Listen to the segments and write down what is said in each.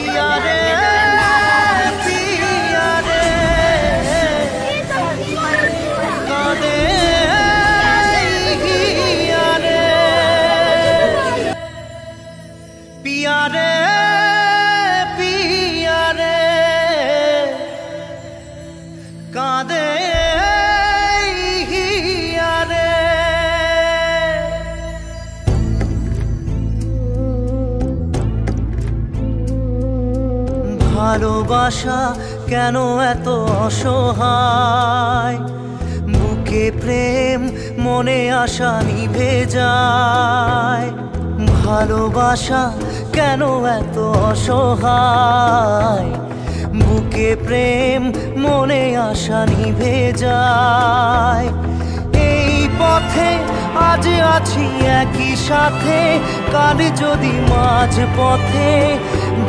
पिया रे पिया रे कादे हिया रे पिया रे पिया रे कादे हिया रे। ভালোবাসা কেন এত অসহায়, বুকে প্রেম মনে আশা নিভে যায়। ভালোবাসা কেন এত অসহায়, বুকে প্রেম মনে আশা নিভে যায়। এই পথে আজ আছি একই সাথে, কাল যদি মাঝ পথে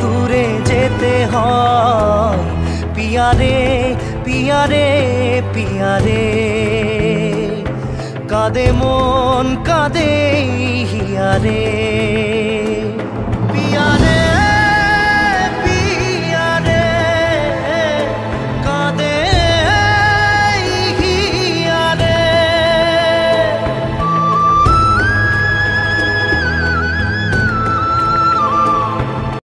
দূরে যেতে হয়। পিয়া রে পিয়া রে পিয়া রে কাঁদে মন কাঁদে হিয়া রে।